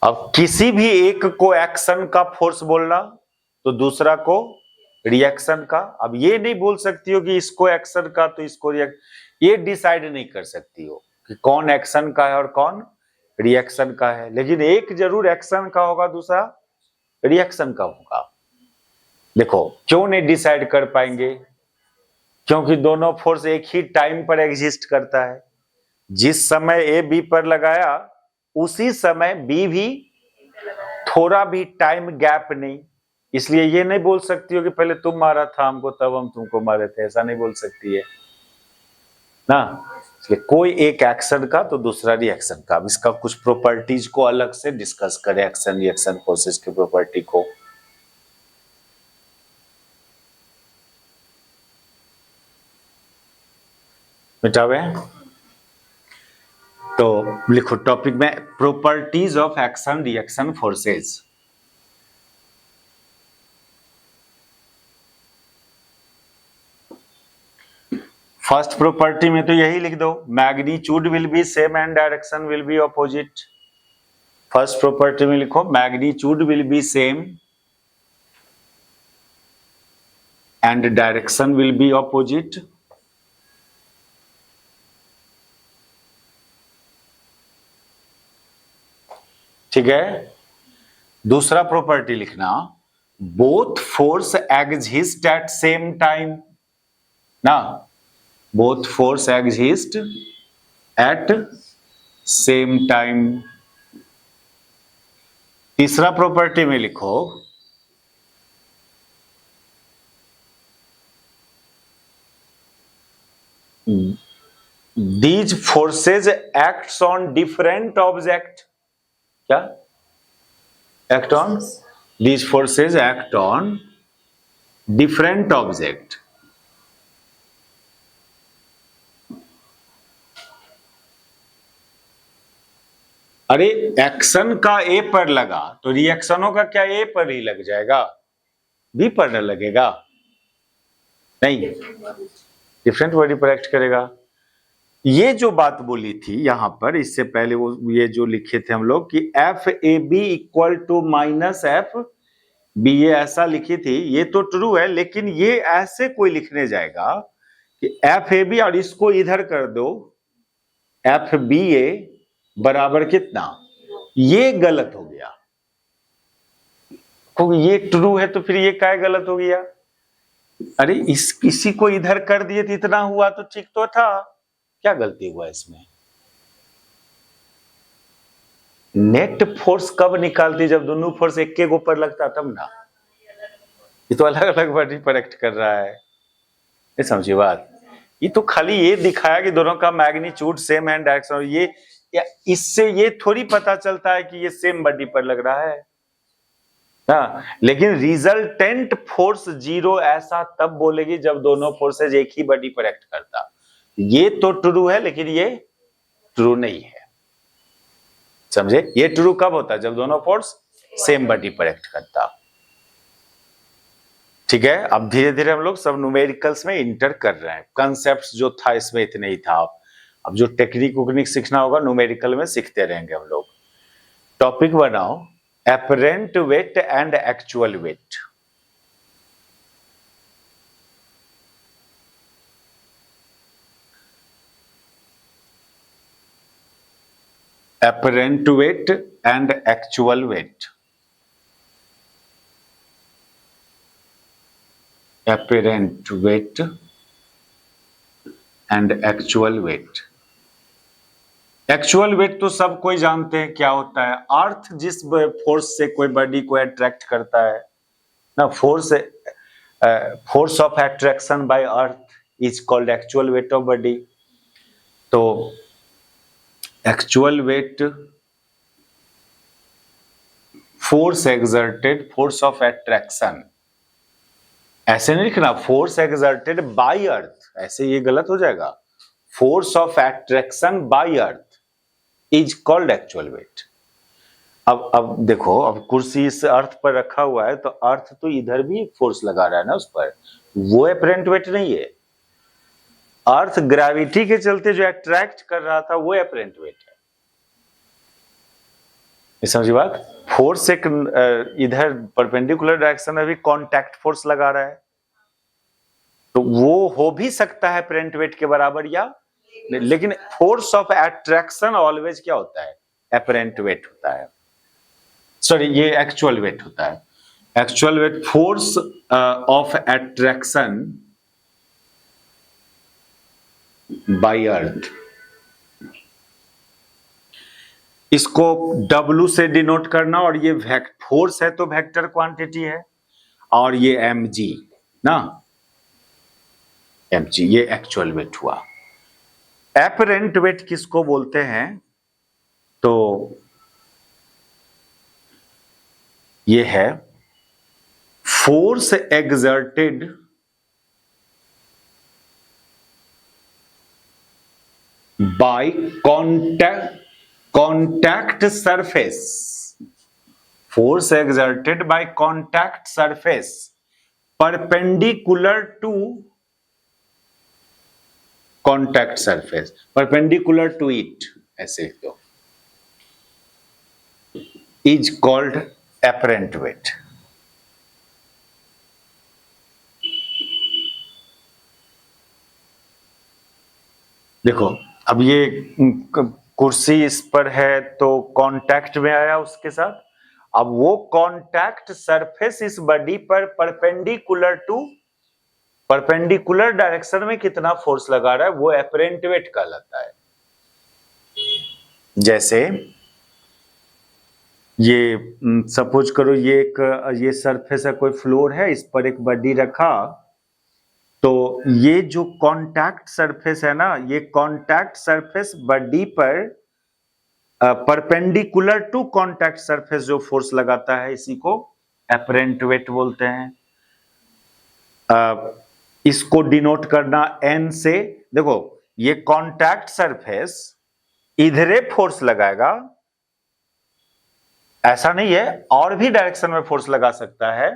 अब किसी भी एक को एक्शन का फोर्स बोलना तो दूसरा को रिएक्शन का। अब ये नहीं बोल सकती हो कि इसको एक्शन का तो इसको रिएक्शन, ये डिसाइड नहीं कर सकती हो कि कौन एक्शन का है और कौन रिएक्शन का है, लेकिन एक जरूर एक्शन का होगा, दूसरा रिएक्शन का होगा। देखो क्यों नहीं डिसाइड कर पाएंगे, क्योंकि दोनों फोर्स एक ही टाइम पर एग्जिस्ट करता है। जिस समय ए बी पर लगाया उसी समय बी भी, थोड़ा भी टाइम गैप नहीं। इसलिए ये नहीं बोल सकती हो कि पहले तुम मारा था हमको तब हम तुमको मारे थे, ऐसा नहीं बोल सकती है ना। इसलिए कोई एक एक्शन का तो दूसरा रिएक्शन का। अब इसका कुछ प्रॉपर्टीज को अलग से डिस्कस करें, एक्शन रिएक्शन फोर्सेस की प्रॉपर्टी को। मिटावे तो लिखो टॉपिक में properties of action reaction forces. First property में तो यही लिख दो, magnitude will be same and direction will be opposite. First property में लिखो magnitude will be same and direction will be opposite. ठीक है। दूसरा प्रॉपर्टी लिखना, both force exist at same time ना, both force exist at same time. तीसरा property में लिखो these forces acts on different object. क्या act on, these forces act on different object. अरे एक्शन का ए पर लगा तो रिएक्शनों का क्या ए पर ही लग जाएगा, बी पर न लगेगा? नहीं, डिफरेंट बॉडी पर एक्ट करेगा। ये जो बात बोली थी यहां पर, इससे पहले वो ये जो लिखे थे हम लोग कि F A B equal to minus F B, ये ऐसा लिखी थी, ये तो ट्रू है, लेकिन ये ऐसे कोई लिखने जाएगा कि एफ ए बी और इसको इधर कर दो एफ बी ए बराबर कितना, ये गलत हो गया। क्योंकि ये ट्रू है तो फिर ये क्या गलत हो गया? अरे किसी को इधर कर दिए तो इतना हुआ तो ठीक तो था, क्या गलती हुआ इसमें? नेट फोर्स कब निकालती? जब दोनों फोर्स एक के ऊपर लगता तब ना। ये तो अलग अलग बॉडी पर एक्ट कर रहा है, ये समझिए बात। ये तो खाली ये दिखाया कि दोनों का मैग्नीट्यूड सेम एंड डायरेक्शन, ये इससे ये थोड़ी पता चलता है कि ये सेम बॉडी पर लग रहा है ना। लेकिन रिजल्टेंट फोर्स जीरो ऐसा तब बोलेगी जब दोनों फोर्सेज एक ही बॉडी पर एक्ट करता। ये तो ट्रू है लेकिन ये ट्रू नहीं है, समझे? ये ट्रू कब होता है? जब दोनों फोर्स सेम बॉडी पर एक्ट करता। ठीक है। अब धीरे धीरे हम लोग सब न्यूमेरिकल्स में इंटर कर रहे हैं। कंसेप्ट जो था इसमें इतने ही था, अब जो टेक्निक उकनिक सीखना होगा न्यूमेरिकल में सीखते रहेंगे हम लोग। टॉपिक बनाओ apparent wait and actual wait. apparent weight and actual weight। apparent weight and actual weight। Actual wait तो सब कोई जानते हैं क्या होता है। अर्थ जिस फोर्स से कोई बॉडी को अट्रैक्ट करता है ना, force of attraction by earth is called actual weight of body. तो actual weight force exerted, force of attraction. ऐसे नहीं लिखना फोर्स एक्सर्टेड बाय अर्थ, ऐसे ये गलत हो जाएगा। Force of attraction by earth is called actual weight. अब देखो, अब कुर्सी इस अर्थ पर रखा हुआ है तो अर्थ तो इधर भी फोर्स लगा रहा है ना उस पर, वो एपरेंट वेट नहीं है। अर्थ ग्रेविटी के चलते जो अट्रैक्ट कर रहा था वो एपरेंट वेट है। समझी बात। फोर्स एक इधर परपेंडिकुलर डायरेक्शन में भी कांटेक्ट फोर्स लगा रहा है, तो वो हो भी सकता है अपरेंट वेट के बराबर या, लेकिन फोर्स ऑफ अट्रैक्शन ऑलवेज क्या होता है, अपरेंट वेट होता है, सॉरी ये एक्चुअल वेट होता है। Actual weight, force of attraction by earth, इसको W से डिनोट करना, और ये फोर्स है तो वेक्टर क्वांटिटी है, और ये mg ना, mg ये एक्चुअल वेट हुआ। एपरेंट वेट किसको बोलते हैं, तो ये है force exerted by contact surface, force exerted by contact surface perpendicular to contact surface, perpendicular to it, ऐसे तो is called apparent weight। देखो अब ये कुर्सी इस पर है तो कांटेक्ट में आया उसके साथ, अब वो कांटेक्ट सरफेस इस बॉडी पर परपेंडिकुलर डायरेक्शन में कितना फोर्स लगा रहा है वो अपरेंट वेट कहलाता है। जैसे ये सपोज करो ये सरफेस है, कोई फ्लोर है, इस पर एक बॉडी रखा, तो ये जो कांटेक्ट सरफेस है ना, ये कांटेक्ट सरफेस बॉडी पर परपेंडिकुलर टू कांटेक्ट सरफेस जो फोर्स लगाता है इसी को अपरेंट वेट बोलते हैं। इसको डिनोट करना n से, देखो ये कांटेक्ट सरफेस इधरे फोर्स लगाएगा, ऐसा नहीं है, और भी डायरेक्शन में फोर्स लगा सकता है,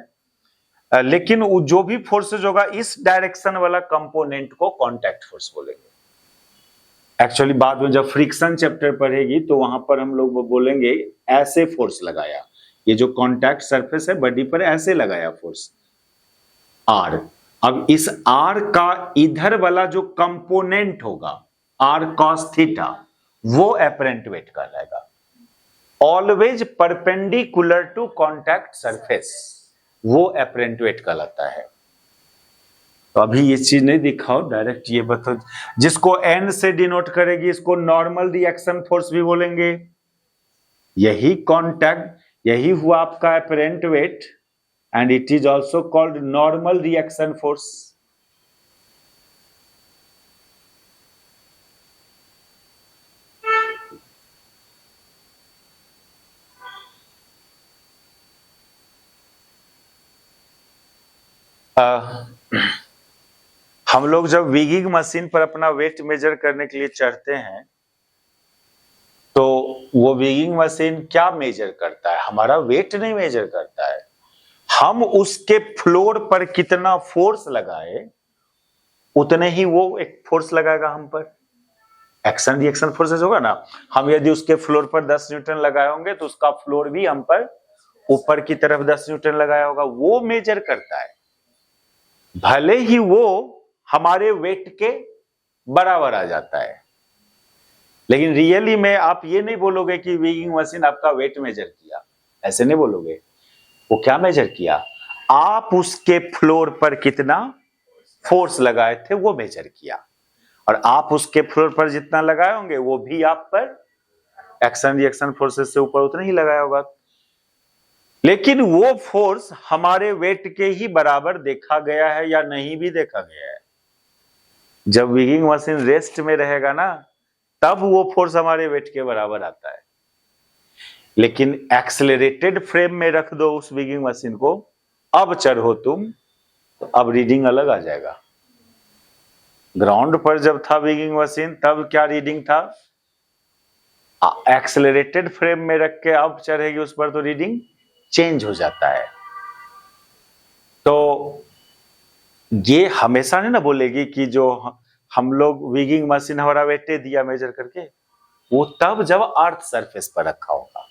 लेकिन जो भी फोर्सेज होगा इस डायरेक्शन वाला कंपोनेंट को कांटेक्ट फोर्स बोलेंगे। एक्चुअली बाद में जब फ्रिक्शन चैप्टर पढ़ेगी तो वहां पर हम लोग बोलेंगे ऐसे फोर्स लगाया, ये जो कांटेक्ट सरफेस है बॉडी पर ऐसे लगाया फोर्स R। अब इस R का इधर वाला जो कंपोनेंट होगा R cos थीटा, वो अपरेंट वेट कहलाएगा। Always perpendicular to contact surface, वो अपरेंट वेट कहलाता है। तो अभी ये चीज नहीं दिखाओ, डायरेक्ट ये बताओ, जिसको n से डिनोट करेगी इसको नॉर्मल रिएक्शन फोर्स भी बोलेंगे। यही कांटेक्ट, यही हुआ आपका apparent wait, and it is also called normal reaction force. हम लोग जब विगिंग मशीन पर अपना वेट मेजर करने के लिए चढ़ते हैं तो वो विगिंग मशीन क्या मेजर करता है, हमारा वेट नहीं मेजर करता है, हम उसके फ्लोर पर कितना फोर्स लगाए उतने ही वो एक फोर्स लगाएगा हम पर। एक्शन रिएक्शन फोर्सेस होगा ना, हम यदि उसके फ्लोर पर 10 न्यूटन लगाए होंगे तो उसका फ्लोर भी हम पर ऊपर की तरफ 10 न्यूटन लगाया होगा, वो मेजर करता है। भले ही वो हमारे वेट के बराबर आ जाता है, लेकिन रियली में आप ये नहीं बोलोगे कि विगिंग मशीन आपका वेट मेजर किया, ऐसे नहीं बोलोगे। वो क्या मेजर किया, आप उसके फ्लोर पर कितना फोर्स लगाए थे वो मेजर किया, और आप उसके फ्लोर पर जितना लगाए होंगे वो भी आप पर एक्शन रिएक्शन फोर्सेस से ऊपर उतना ही लगाया होगा। लेकिन वो फोर्स हमारे वेट के ही बराबर देखा गया है या नहीं भी देखा गया है। जब विगिंग मशीन रेस्ट में रहेगा ना तब वो फोर्स हमारे वेट के बराबर आता है, लेकिन एक्सेलरेटेड फ्रेम में रख दो उस विगिंग मशीन को, अब चढ़ो तुम, तो अब रीडिंग अलग आ जाएगा। ग्राउंड पर जब था विगिंग मशीन तब क्या रीडिंग था, एक्सेलरेटेड फ्रेम में रख के अब चढ़ेगी उस पर तो रीडिंग चेंज हो जाता है। तो ये हमेशा नहीं ना बोलेगी कि जो हम लोग विगिंग मशीन हमारा वेट दिया मेजर करके, वो तब जब अर्थ सरफेस पर रखा होगा।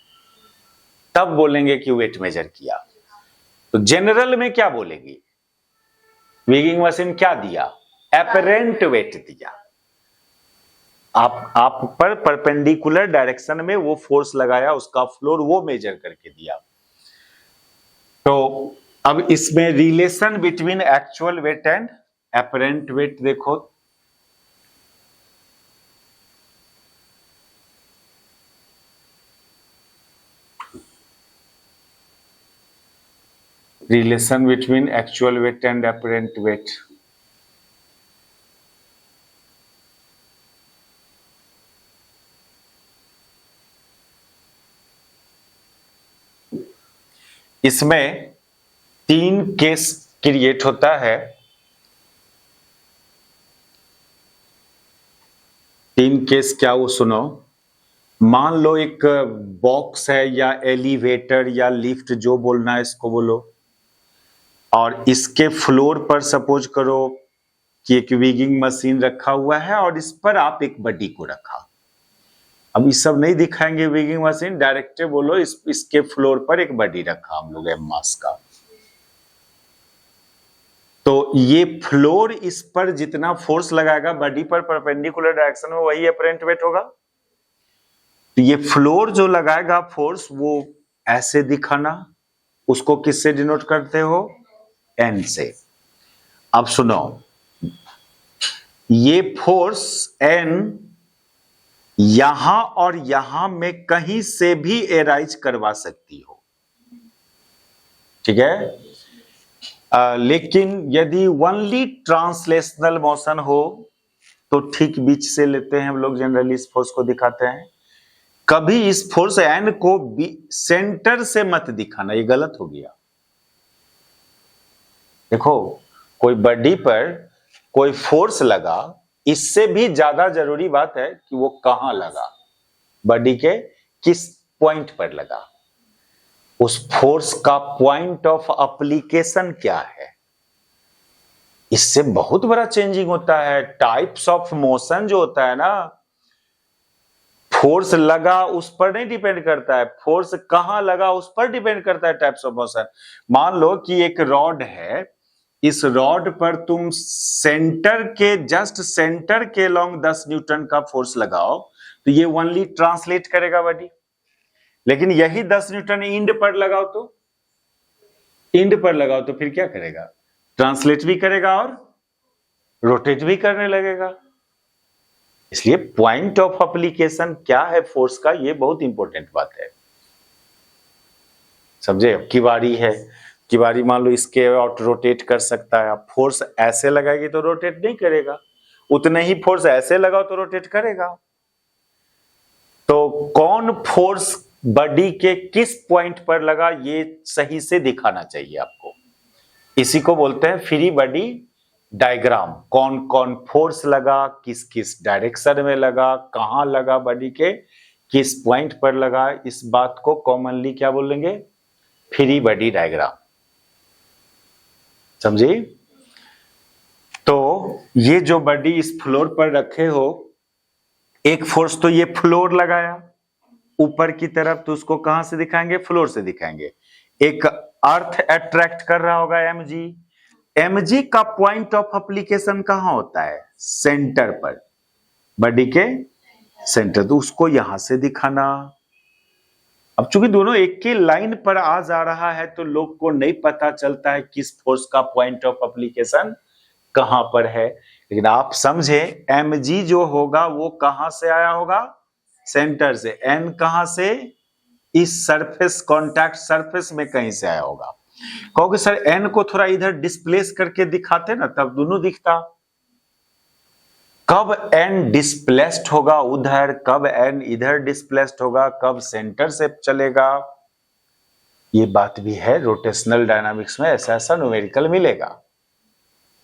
तब बोलेंगे कि वेट मेजर किया। तो जनरल में क्या बोलेंगे, वेगिंग मशीन क्या दिया, एपरेंट वेट दिया। आप पर परपेंडिकुलर डायरेक्शन में वो फोर्स लगाया, उसका फ्लोर वो मेजर करके दिया। तो अब इसमें relation between actual weight and apparent weight देखो। Relation between actual weight and apparent weight. इसमें 3 केस क्रिएट होता है। 3 केस क्या, वो सुनो। मान लो एक बॉक्स है या एलिवेटर या लिफ्ट, जो बोलना है इसको बोलो, और इसके फ्लोर पर सपोज करो कि एक वेगिंग मशीन रखा हुआ है और इस पर आप एक बडी को रखा। अब ये सब नहीं दिखाएंगे वेगिंग मशीन, डायरेक्ट बोलो इसके फ्लोर पर एक बडी रखा हम लोग एम मास का। तो ये फ्लोर इस पर जितना फोर्स लगाएगा बडी पर परपेंडिकुलर डायरेक्शन में, वही एपरेंट वेट होगा। तो ये फ्लोर जो लगाएगा फोर्स, वो ऐसे दिखाना, उसको किससे डिनोट करते हो, एन से। अब सुनो, ये फोर्स एन यहां और यहां में कहीं से भी एराइज करवा सकती हो, ठीक है। लेकिन यदि ओनली ट्रांसलेशनल मोशन हो तो ठीक बीच से लेते हैं हम लोग, जनरली इस फोर्स को दिखाते हैं। कभी इस फोर्स एन को सेंटर से मत दिखाना, ये गलत हो गया। देखो, कोई बॉडी पर कोई फोर्स लगा, इससे भी ज्यादा जरूरी बात है कि वो कहां लगा, बॉडी के किस पॉइंट पर लगा, उस फोर्स का पॉइंट ऑफ एप्लीकेशन क्या है। इससे बहुत बड़ा चेंजिंग होता है। टाइप्स ऑफ मोशन जो होता है ना, फोर्स लगा उस पर नहीं डिपेंड करता है, फोर्स कहां लगा उस पर डिपेंड करता है टाइप्स ऑफ मोशन। मान लो कि एक रॉड है, इस रॉड पर तुम सेंटर के, जस्ट सेंटर के लॉन्ग 10 न्यूटन का फोर्स लगाओ, तो ये ओनली ट्रांसलेट करेगा बॉडी। लेकिन यही 10 न्यूटन इंड पर लगाओ, तो इंड पर लगाओ तो फिर क्या करेगा, ट्रांसलेट भी करेगा और रोटेट भी करने लगेगा। इसलिए पॉइंट ऑफ एप्लीकेशन क्या है फोर्स का, ये बहुत इंपॉर्टेंट बात है, समझे। किवाड़ी है, किवाड़ी मान लो इसके आउट रोटेट कर सकता है, आप फोर्स ऐसे लगाएगी तो रोटेट नहीं करेगा, उतने ही फोर्स ऐसे लगाओ तो रोटेट करेगा। तो कौन फोर्स बॉडी के किस पॉइंट पर लगा, ये सही से दिखाना चाहिए आपको। इसी को बोलते हैं फ्री बॉडी डायग्राम। कौन कौन फोर्स लगा, किस किस डायरेक्शन में लगा, कहां लगा, बॉडी के किस पॉइंट पर लगा, इस बात को कॉमनली क्या बोलेंगे, फ्री बॉडी डायग्राम, समझी। तो ये जो बॉडी इस फ्लोर पर रखे हो, एक फोर्स तो ये फ्लोर लगाया ऊपर की तरफ, तो उसको कहां से दिखाएंगे, फ्लोर से दिखाएंगे। एक अर्थ अट्रैक्ट कर रहा होगा एमजी, एमजी का पॉइंट ऑफ एप्लीकेशन कहां होता है, सेंटर पर, बॉडी के सेंटर, तो उसको यहां से दिखाना। अब चूंकि दोनों एक के लाइन पर आ जा रहा है, तो लोग को नहीं पता चलता है किस फोर्स का पॉइंट ऑफ एप्लीकेशन कहां पर है। लेकिन आप समझे, एमजी जो होगा वो कहां से आया होगा, सेंटर से। एन कहां से, इस सरफेस, कॉन्टैक्ट सरफेस में कहीं से आया होगा। कहोगे सर एन को थोड़ा इधर डिस्प्लेस करके दिखाते ना, तब दोनों दिखता। कब एन डिस्प्लेस्ड होगा उधर, कब एन इधर डिस्प्लेस्ड होगा, कब सेंटर से चलेगा, ये बात भी है। रोटेशनल डायनामिक्स में ऐसा ऐसा न्यूमेरिकल मिलेगा,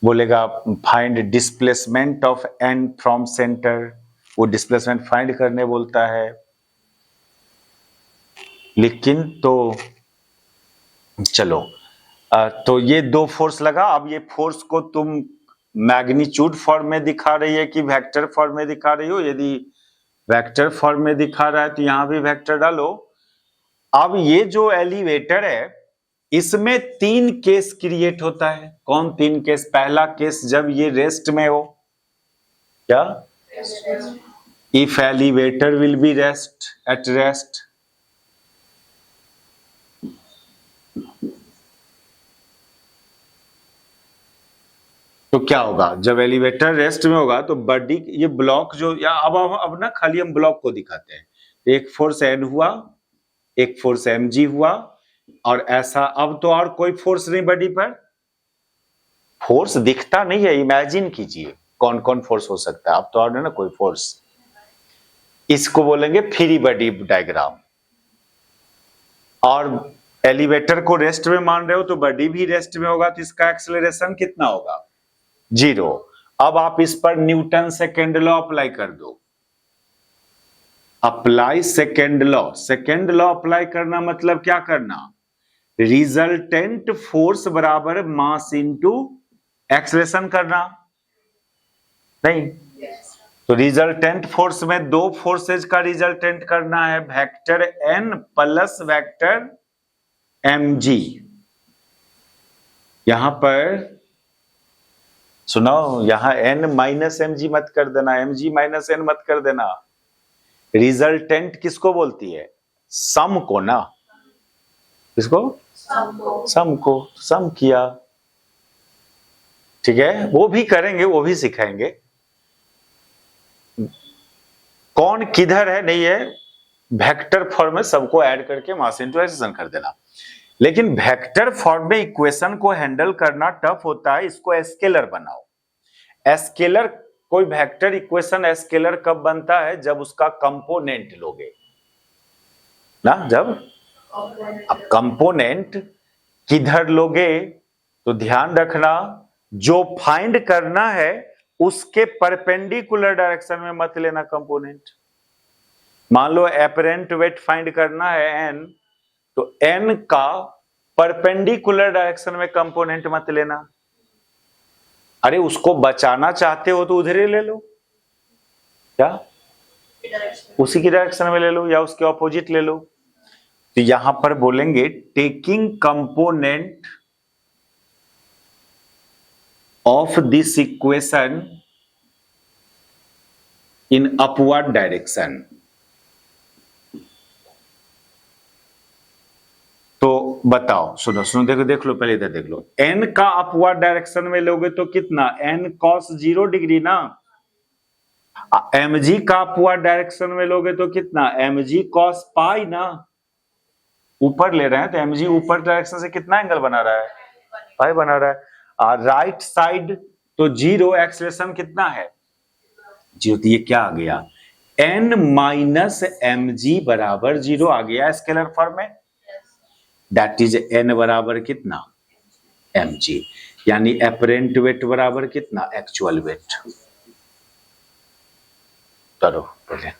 बोलेगा find displacement of N from centre, वो डिस्प्लेसमेंट फाइंड करने बोलता है। लेकिन तो चलो, तो ये दो फोर्स लगा। अब ये फोर्स को तुम मैग्नीट्यूड फॉर्म में दिखा रही है कि वेक्टर फॉर्म में दिखा रही हो। यदि वेक्टर फॉर्म में दिखा रहा है तो यहां भी वेक्टर डालो, अब ये जो एलिवेटर है इसमें 3 केस क्रिएट होता है। कौन 3 केस? पहला केस जब ये रेस्ट में हो, क्या? If elevator will be at rest, तो क्या होगा? जब एलिवेटर रेस्ट में होगा तो बॉडी, ये ब्लॉक जो, या अब ना खाली हम ब्लॉक को दिखाते हैं। एक फोर्स एन हुआ, एक फोर्स mg हुआ, और ऐसा अब तो और कोई फोर्स नहीं बॉडी पर। फोर्स दिखता नहीं है, इमेजिन कीजिए कौन कौन फोर्स हो सकता है। अब तो और है ना कोई फोर्स। इसको बोलेंगे फ्री बॉडी डायग्राम। और एलिवेटर को रेस्ट में मान रहे हो तो बॉडी भी रेस्ट में होगा, तो इसका एक्सेलरेशन कितना होगा? 0। अब आप इस पर न्यूटन सेकेंड लॉ अप्लाई कर दो। Apply second law. Second law apply करना मतलब क्या करना? रिजल्टेंट फोर्स बराबर मास इनटू एक्सेलरेशन करना, नहीं? तो रिजल्टेंट फोर्स में 2 फोर्सेज का रिजल्टेंट करना है, vector n plus vector mg। यहां पर सुनो, यहां n माइनस mg मत कर देना, mg माइनस n मत कर देना। रिजल्टेंट किसको बोलती है? सम को ना। किसको? सम को। सम किया, ठीक है? वो भी करेंगे, वो भी सिखाएंगे। कौन किधर है नहीं है, वेक्टर फॉर्म में सबको ऐड करके मास इनटू एक्सेलरेशन कर देना। लेकिन वेक्टर फॉर्म में इक्वेशन को हैंडल करना टफ होता है, इसको स्केलर बनाओ। स्केलर, कोई वेक्टर इक्वेशन स्केलर कब बनता है? जब उसका कंपोनेंट लोगे ना। जब अब कंपोनेंट किधर लोगे तो ध्यान रखना, जो फाइंड करना है उसके परपेंडिकुलर डायरेक्शन में मत लेना कंपोनेंट। मान लो एपरेंट वेट फाइंड करना है n, तो n का परपेंडिकुलर डायरेक्शन में कंपोनेंट मत लेना। अरे उसको बचाना चाहते हो तो उधर ही ले लो, क्या? उसी की डायरेक्शन में ले लो या उसके ऑपोजिट ले लो। तो यहां पर बोलेंगे taking component of this equation in upward direction. तो बताओ, सुनो सुनो, देखो देख लो, पहले इधर देख लो। n का अपवर्ड डायरेक्शन में लोगे तो कितना? n cos 0 डिग्री ना। mg का अपवर्ड डायरेक्शन में लोगे तो कितना? mg cos पाई ना। ऊपर ले रहे हैं तो mg ऊपर डायरेक्शन से कितना एंगल बना रहा है? पाई बना रहा है। और राइट साइड तो 0, एक्सेलरेशन कितना है? 0। तो ये क्या आ गया? n माइनस mg बराबर 0 आ गया स्केलर फॉर्म में। दैट इज n बराबर कितना? mg। यानी एपरेंट वेट बराबर कितना? Actual wait. करो पहले।